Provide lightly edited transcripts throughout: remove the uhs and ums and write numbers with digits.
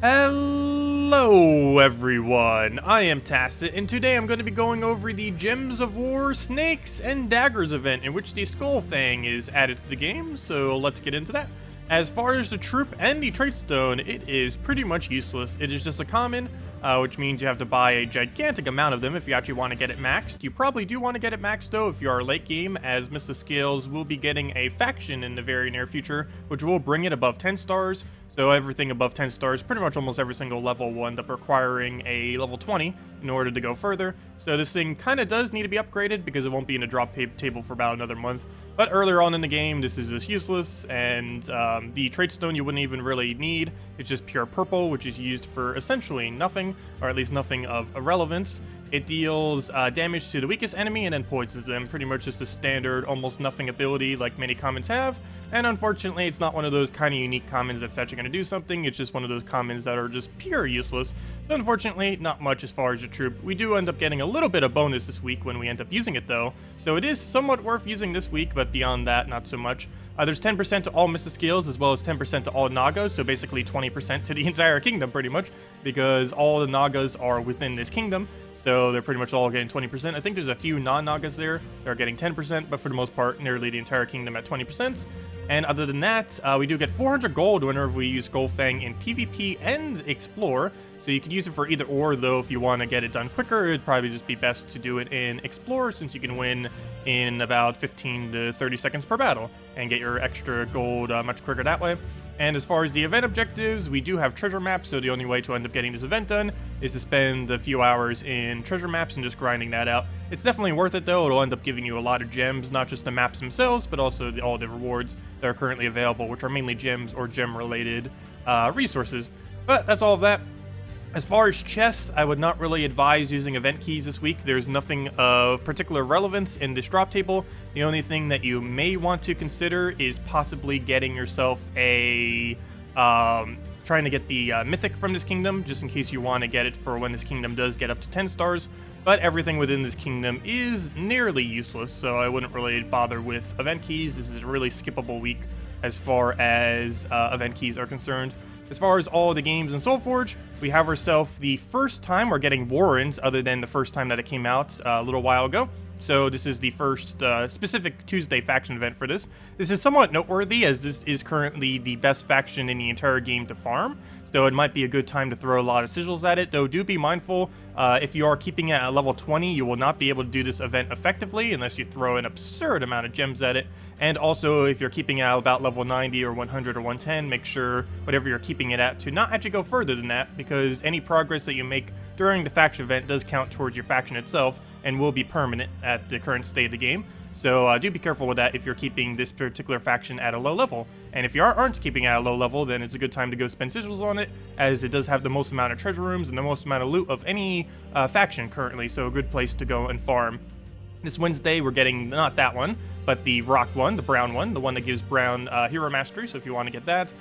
Hello everyone, I am Tacet, and today I'm going to be going over the Gems of War, Snakes, and Daggers event in which the Skull Fang is added to the game, so let's get into that. As far as the troop and the trait stone, it is pretty much useless. It is just a common, which means you have to buy a gigantic amount of them if you actually want to get it maxed. You probably do want to get it maxed though if you are late game, as Mr. Scales will be getting a faction in the very near future, which will bring it above 10 stars. So everything above 10 stars, pretty much almost every single level will end up requiring a level 20 in order to go further. So this thing kind of does need to be upgraded because it won't be in a drop table for about another month. But earlier on in the game, this is just useless, and the trait stone you wouldn't even really need. It's just pure purple, which is used for essentially nothing, or at least nothing of relevance. It deals damage to the weakest enemy and then poisons them. Pretty much just a standard, almost nothing ability like many commons have. And unfortunately, it's not one of those kind of unique commons that's actually going to do something. It's just one of those commons that are just pure useless. So unfortunately, not much as far as the troop. We do end up getting a little bit of bonus this week when we end up using it though. So it is somewhat worth using this week, but beyond that, not so much. There's 10% to all Mr. Scales as well as 10% to all Nagas, so basically 20% to the entire kingdom pretty much, because all the Nagas are within this kingdom, so they're pretty much all getting 20%. I think there's a few non-Nagas there that are getting 10%, but for the most part, nearly the entire kingdom at 20%. And other than that, we do get 400 gold whenever we use Skull Fang in PvP and Explore, so you can use it for either or, though if you want to get it done quicker, it'd probably just be best to do it in Explore, since you can win in about 15 to 30 seconds per battle, and get your extra gold much quicker that way. And as far as the event objectives, we do have treasure maps, so the only way to end up getting this event done is to spend a few hours in treasure maps and just grinding that out. It's definitely worth it though. It'll end up giving you a lot of gems, not just the maps themselves, but also all the rewards that are currently available, which are mainly gems or gem-related resources. But that's all of that. As far as chests, I would not really advise using event keys this week. There's nothing of particular relevance in this drop table. The only thing that you may want to consider is possibly getting yourself a... trying to get the mythic from this kingdom, just in case you want to get it for when this kingdom does get up to 10 stars. But everything within this kingdom is nearly useless, so I wouldn't really bother with event keys. This is a really skippable week as far as event keys are concerned. As far as all the games in Soulforge, we have ourselves the first time we're getting Warrens, other than the first time that it came out a little while ago. So this is the first specific Tuesday faction event for this. This is somewhat noteworthy, as this is currently the best faction in the entire game to farm. So it might be a good time to throw a lot of sigils at it, though do be mindful, if you are keeping it at level 20, you will not be able to do this event effectively unless you throw an absurd amount of gems at it. And also, if you're keeping it at about level 90 or 100 or 110, make sure whatever you're keeping it at to not actually go further than that, because any progress that you make during the faction event does count towards your faction itself and will be permanent at the current state of the game. So do be careful with that if you're keeping this particular faction at a low level. And if you aren't keeping it at a low level, then it's a good time to go spend sigils on it, as it does have the most amount of treasure rooms and the most amount of loot of any faction currently, so a good place to go and farm. This Wednesday, we're getting not that one, but the rock one, the brown one, the one that gives brown hero mastery, so if you want to get that,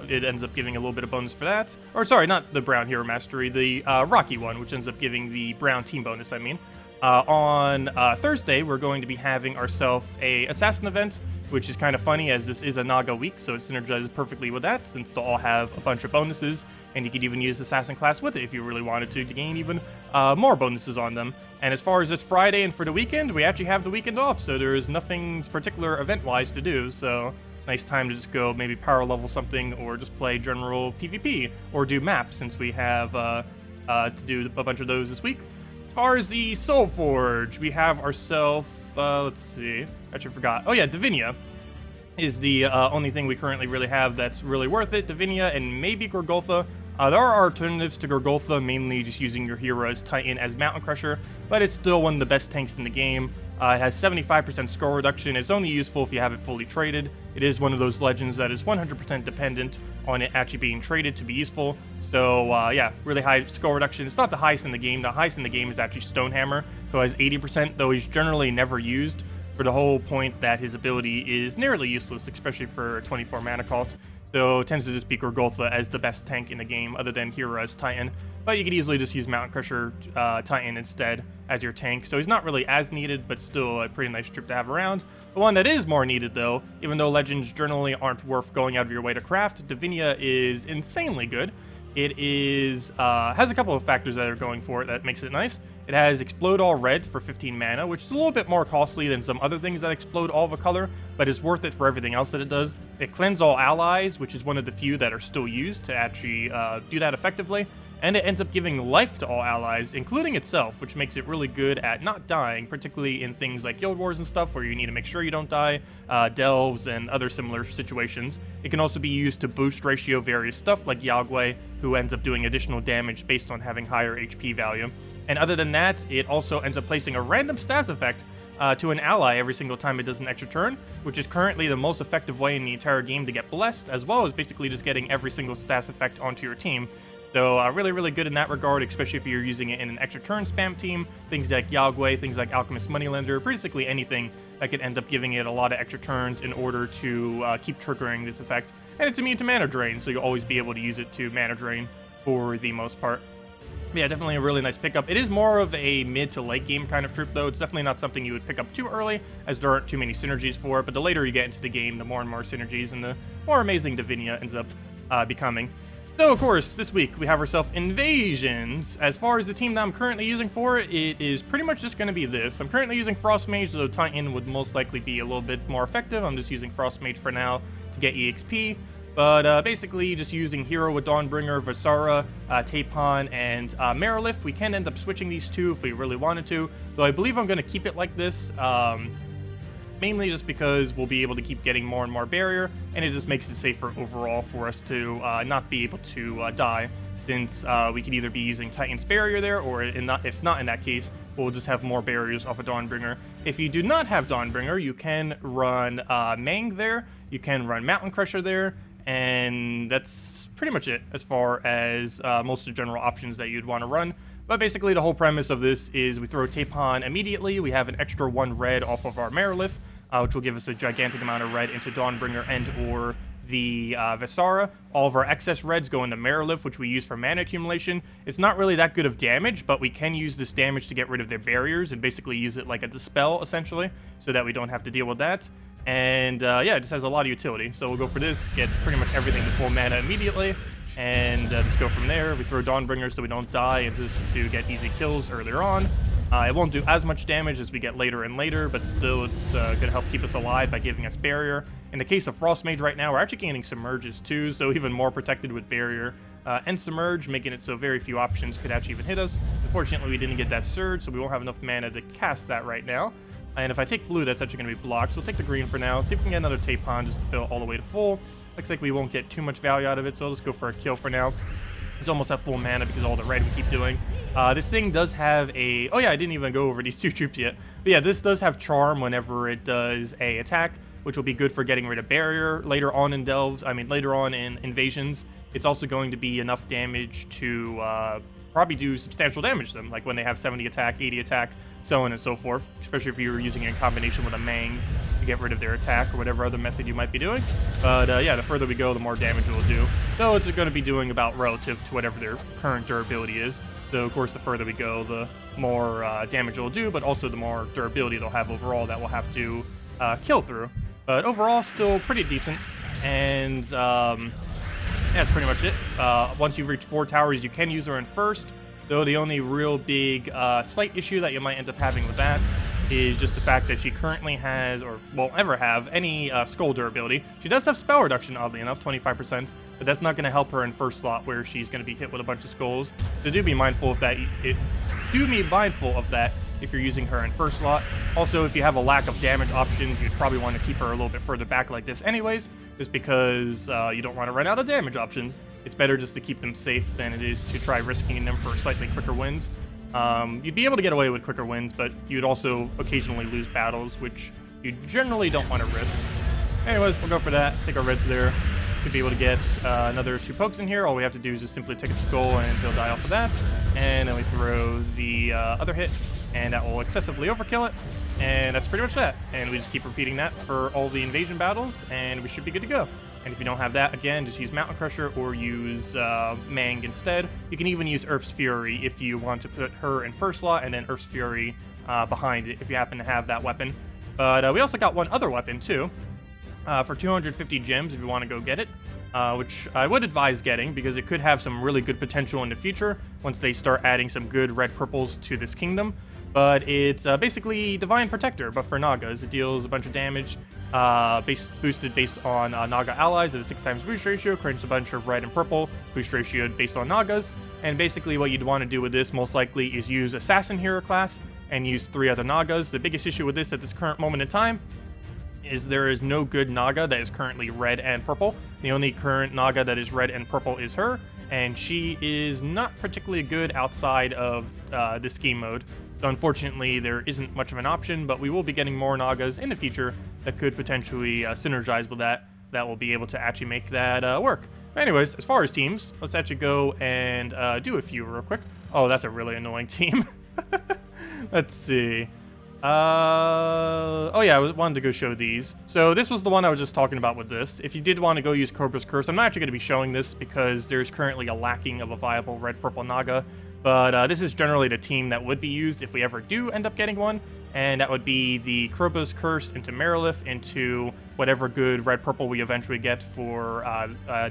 it ends up giving a little bit of bonus for that. Or sorry, not the brown hero mastery, the rocky one, which ends up giving the brown team bonus, I mean. On Thursday, we're going to be having ourselves a assassin event, which is kind of funny as this is a Naga week, so it synergizes perfectly with that, since they'll all have a bunch of bonuses, and you could even use assassin class with it if you really wanted to gain even more bonuses on them. And as far as this Friday and for the weekend, we actually have the weekend off, so there is nothing particular event-wise to do, so nice time to just go maybe power level something, or just play general PvP, or do maps, since we have to do a bunch of those this week. As far as the Soulforge, we have ourselves, let's see, actually forgot. Oh yeah, Divinia is the only thing we currently really have that's really worth it. Divinia and maybe Gorgoltha. There are alternatives to Gorgoltha, mainly just using your hero as Titan as Mountain Crusher, but it's still one of the best tanks in the game. It has 75% score reduction. It's only useful if you have it fully traded. It is one of those legends that is 100% dependent on it actually being traded to be useful. So yeah, really high score reduction. It's not the highest in the game. The highest in the game is actually Stonehammer, who has 80%, though he's generally never used, for the whole point that his ability is nearly useless, especially for 24 mana cost. So it tends to just be Gorgoltha as the best tank in the game, other than Hero as Titan. But you could easily just use Mountain Crusher Titan instead as your tank. So he's not really as needed, but still a pretty nice troop to have around. The one that is more needed, though, even though legends generally aren't worth going out of your way to craft, Divinia is insanely good, It is has a couple of factors that are going for it that makes it nice. It has Explode All Reds for 15 mana, which is a little bit more costly than some other things that explode all of a color, but is worth it for everything else that it does. It Cleanse All Allies, which is one of the few that are still used to actually do that effectively. And it ends up giving life to all allies, including itself, which makes it really good at not dying, particularly in things like Guild Wars and stuff, where you need to make sure you don't die, delves, and other similar situations. It can also be used to boost ratio various stuff, like Yagwei, who ends up doing additional damage based on having higher HP value. And other than that, it also ends up placing a random stats effect to an ally every single time it does an extra turn, which is currently the most effective way in the entire game to get blessed, as well as basically just getting every single stats effect onto your team. So really, really good in that regard, especially if you're using it in an extra turn spam team. Things like Yagwei, things like Alchemist Moneylender, basically anything that could end up giving it a lot of extra turns in order to keep triggering this effect. And it's immune to mana drain, so you'll always be able to use it to mana drain for the most part. But yeah, definitely a really nice pickup. It is more of a mid to late game kind of troop, though. It's definitely not something you would pick up too early, as there aren't too many synergies for it. But the later you get into the game, the more and more synergies and the more amazing Divinia ends up becoming. So, of course, this week we have ourselves Invasions. As far as the team that I'm currently using for it, it is pretty much just going to be this. I'm currently using Frost Mage, though Titan would most likely be a little bit more effective. I'm just using Frost Mage for now to get EXP. But basically, just using Hero with Dawnbringer, Visara, Tapon, and Marilith. We can end up switching these two if we really wanted to. So I believe I'm going to keep it like this. Mainly just because we'll be able to keep getting more and more barrier, and it just makes it safer overall for us to not be able to die, since we could either be using Titan's barrier there, or if not in that case, we'll just have more barriers off of Dawnbringer. If you do not have Dawnbringer, you can run Mang there, you can run Mountain Crusher there, and that's pretty much it as far as most of the general options that you'd want to run. But basically, the whole premise of this is we throw Tapon immediately. We have an extra 1 red off of our Marilith, which will give us a gigantic amount of red into Dawnbringer and or the Visara. All of our excess reds go into Marilith, which we use for mana accumulation. It's not really that good of damage, but we can use this damage to get rid of their barriers and basically use it like a dispel, essentially, so that we don't have to deal with that. And yeah, it just has a lot of utility. So we'll go for this, get pretty much everything to full mana immediately, and just go from there. We throw Dawnbringer so we don't die, and just to get easy kills earlier on. It won't do as much damage as we get later and later, but still it's going to help keep us alive by giving us barrier. In the case of Frost Mage right now, we're actually gaining Submerges too, so even more protected with barrier and Submerge, making it so very few options could actually even hit us. Unfortunately, we didn't get that Surge, so we won't have enough mana to cast that right now. And if I take blue, that's actually going to be blocked, so we'll take the green for now, see if we can get another Tapon just to fill all the way to full. Looks like we won't get too much value out of it, so I'll just go for a kill for now. It's almost at full mana because of all the red we keep doing. This thing does have a... Oh yeah, I didn't even go over these two troops yet. But yeah, this does have Charm whenever it does a attack, which will be good for getting rid of barrier later on in delves. I mean, later on in invasions. It's also going to be enough damage to probably do substantial damage to them, like when they have 70 attack, 80 attack, so on and so forth, especially if you were using it in combination with a Mang to get rid of their attack or whatever other method you might be doing. But yeah, the further we go, the more damage it will do. So it's going to be doing about relative to whatever their current durability is. So of course, the further we go, the more damage it will do, but also the more durability they'll have overall that we'll have to kill through. But overall, still pretty decent. And yeah, that's pretty much it. Once you've reached 4 towers, you can use her in first, though the only real big slight issue that you might end up having with that is just the fact that she currently has, or won't ever have, any skull durability. She does have spell reduction, oddly enough, 25%, but that's not going to help her in first slot where she's going to be hit with a bunch of skulls. So do be mindful of that. Do be mindful of that if you're using her in first slot. Also, if you have a lack of damage options, you'd probably want to keep her a little bit further back like this anyways, just because you don't want to run out of damage options. It's better just to keep them safe than it is to try risking them for slightly quicker wins. You'd be able to get away with quicker wins, but you'd also occasionally lose battles, which you generally don't want to risk. Anyways, we'll go for that. Take our reds there. Should be able to get another 2 pokes in here. All we have to do is just simply take a skull and he'll die off of that. And then we throw the other hit, and that will excessively overkill it. And that's pretty much that. And we just keep repeating that for all the invasion battles, and we should be good to go. And if you don't have that, again, just use Mountain Crusher or use Mang instead. You can even use Earth's Fury if you want to put her in first slot and then Earth's Fury behind it if you happen to have that weapon. But we also got one other weapon too for 250 gems if you want to go get it. which I would advise getting because it could have some really good potential in the future once they start adding some good red purples to this kingdom. But it's basically Divine Protector, but for Nagas. It deals a bunch of damage, boosted based on Naga allies at a 6 times boost ratio, creates a bunch of red and purple boost ratio based on Nagas. And basically what you'd want to do with this most likely is use Assassin hero class and use 3 other Nagas. The biggest issue with this at this current moment in time is there is no good Naga that is currently red and purple. The only current Naga that is red and purple is her, and she is not particularly good outside of this game mode. So unfortunately, there isn't much of an option, but we will be getting more Nagas in the future that could potentially synergize with that will be able to actually make that work. But anyways, as far as teams, let's actually go and do a few real quick. Oh, that's a really annoying team. Let's see. Oh yeah, I wanted to go show these. So this was the one I was just talking about with this. If you did want to go use Cobra's Curse, I'm not actually going to be showing this because there's currently a lacking of a viable red-purple Naga. But this is generally the team that would be used if we ever do end up getting one. And that would be the Kroba's Curse into Marilith into whatever good red-purple we eventually get for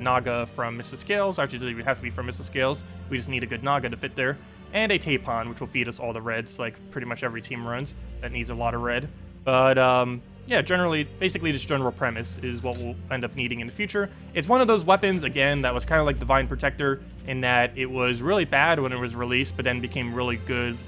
Naga from Mrs. Scales. Actually, it doesn't even have to be from Mrs. Scales. We just need a good Naga to fit there. And a Tapon, which will feed us all the reds, like pretty much every team runs that needs a lot of red. But yeah, generally, basically this general premise is what we'll end up needing in the future. It's one of those weapons, again, that was kind of like Divine Protector in that it was really bad when it was released, but then became really good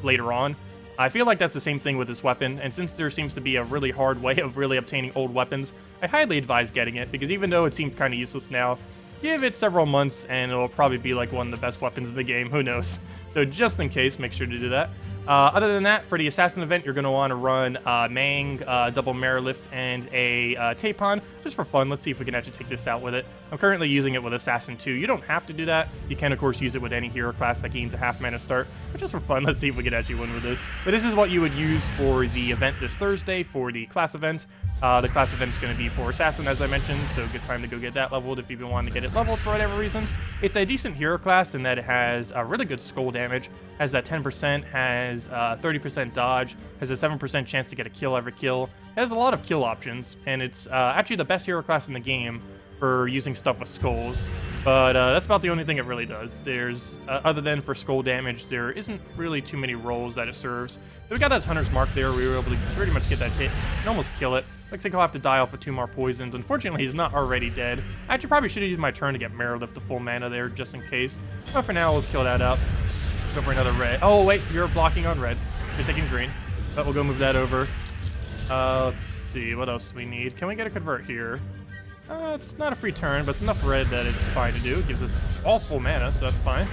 later on. I feel like that's the same thing with this weapon, and since there seems to be a really hard way of really obtaining old weapons, I highly advise getting it, because even though it seems kind of useless now, give it several months and it'll probably be like one of the best weapons in the game, who knows. So just in case, make sure to do that. Other than that, for the Assassin event, you're going to want to run Mang, double Marilith, and a Tapon, just for fun. Let's see if we can actually take this out with it. I'm currently using it with Assassin 2. You don't have to do that. You can, of course, use it with any hero class that gains a half mana start, but just for fun, let's see if we can actually win with this. But this is what you would use for the event this Thursday, for the class event. The class event is going to be for Assassin, as I mentioned, so good time to go get that leveled if you've been wanting to get it leveled for whatever reason. It's a decent hero class in that it has really good skull damage, has that 10%, has 30% dodge, has a 7% chance to get a kill every kill. It has a lot of kill options, and it's actually the best hero class in the game for using stuff with skulls. But that's about the only thing it really does. There's, other than for skull damage, there isn't really too many roles that it serves. So we got that Hunter's Mark there. We were able to pretty much get that hit and almost kill it. Looks like he'll have to die off with 2 more poisons. Unfortunately, he's not already dead. I actually probably should have used my turn to get Marilith to full mana there, just in case. But for now, let's kill that up. Go for another red. Oh, wait, you're blocking on red. You're taking green. But we'll go move that over. Let's see, what else we need? Can we get a convert here? It's not a free turn, but it's enough red that it's fine to do. It gives us all full mana, so that's fine.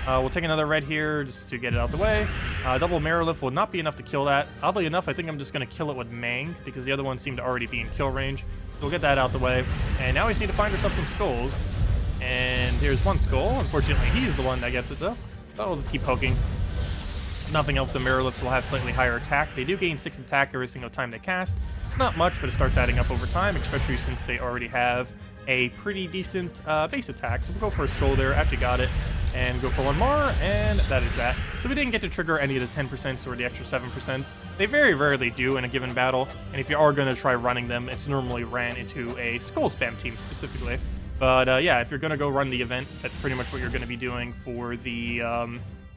We'll take another red here just to get it out of the way. Double Marilith will not be enough to kill that. Oddly enough, I think I'm just going to kill it with Mang, because the other one seemed to already be in kill range. So we'll get that out the way. And now we just need to find ourselves some skulls. And here's one skull. Unfortunately, he's the one that gets it, though. But we'll just keep poking. Nothing else, the Mariliths will have slightly higher attack. They do gain 6 attack every single time they cast. It's not much, but it starts adding up over time, especially since they already have a pretty decent base attack. So we'll go for a skull there. Actually got it. And go for one more, and that is that. So we didn't get to trigger any of the 10% or the extra 7%. They very rarely do in a given battle, and if you are going to try running them, it's normally ran into a skull spam team specifically. But yeah, if you're going to go run the event, that's pretty much what you're going to be doing for the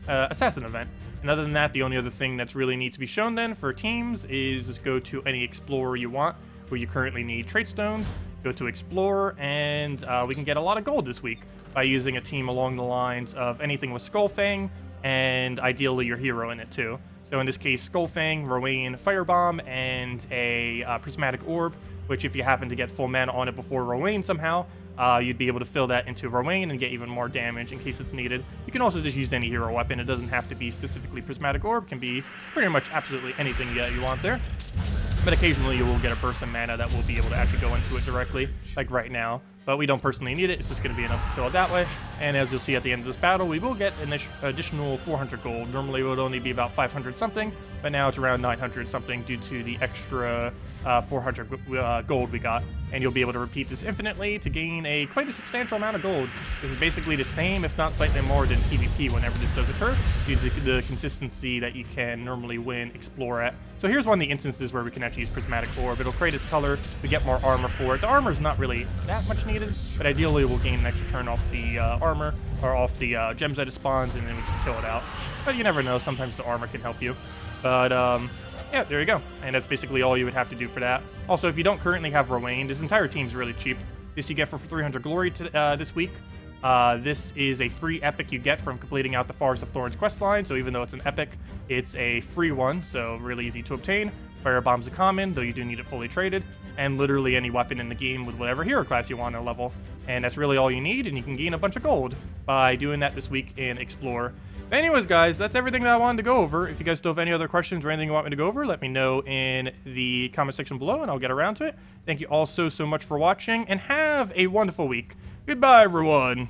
Assassin event. And other than that, the only other thing that's really needs to be shown then for teams is just go to any Explorer you want, where you currently need trait stones, go to Explorer, and we can get a lot of gold this week by using a team along the lines of anything with Skull Fang, and ideally your hero in it too. So in this case, Skull Fang, Rowan, Firebomb, and a Prismatic Orb, which if you happen to get full mana on it before Rowan somehow, you'd be able to fill that into Rowan and get even more damage in case it's needed. You can also just use any hero weapon. It doesn't have to be specifically Prismatic Orb. It can be pretty much absolutely anything that you want there. But occasionally you will get a burst of mana that will be able to actually go into it directly, like right now. But we don't personally need it. It's just going to be enough to fill it that way. And as you'll see at the end of this battle, we will get an additional 400 gold. Normally it would only be about 500 something, but now it's around 900 something due to the extra 400 gold we got. and you'll be able to repeat this infinitely to gain quite a substantial amount of gold. This is basically the same, if not slightly more, than PvP whenever this does occur, due to the consistency that you can normally win Explore at. So here's one of the instances where we can actually use Prismatic Orb. It'll create its color, we get more armor for it. The armor is not really that much needed, but ideally we'll gain an extra turn off the armor, or off the gems that it spawns, and then we just kill it out. But you never know, sometimes the armor can help you. But yeah, there you go. And that's basically all you would have to do for that. Also, if you don't currently have Rowan, this entire team's really cheap. This you get for 300 glory this week. This is a free epic you get from completing out the Forest of Thorns questline, so even though it's an epic, it's a free one, so really easy to obtain. Firebomb's a common, though you do need it fully traded, and literally any weapon in the game with whatever hero class you want to level. And that's really all you need, and you can gain a bunch of gold by doing that this week in Explore. But anyways, guys, that's everything that I wanted to go over. If you guys still have any other questions or anything you want me to go over, let me know in the comment section below, and I'll get around to it. Thank you all so much for watching, and have a wonderful week. Goodbye, everyone.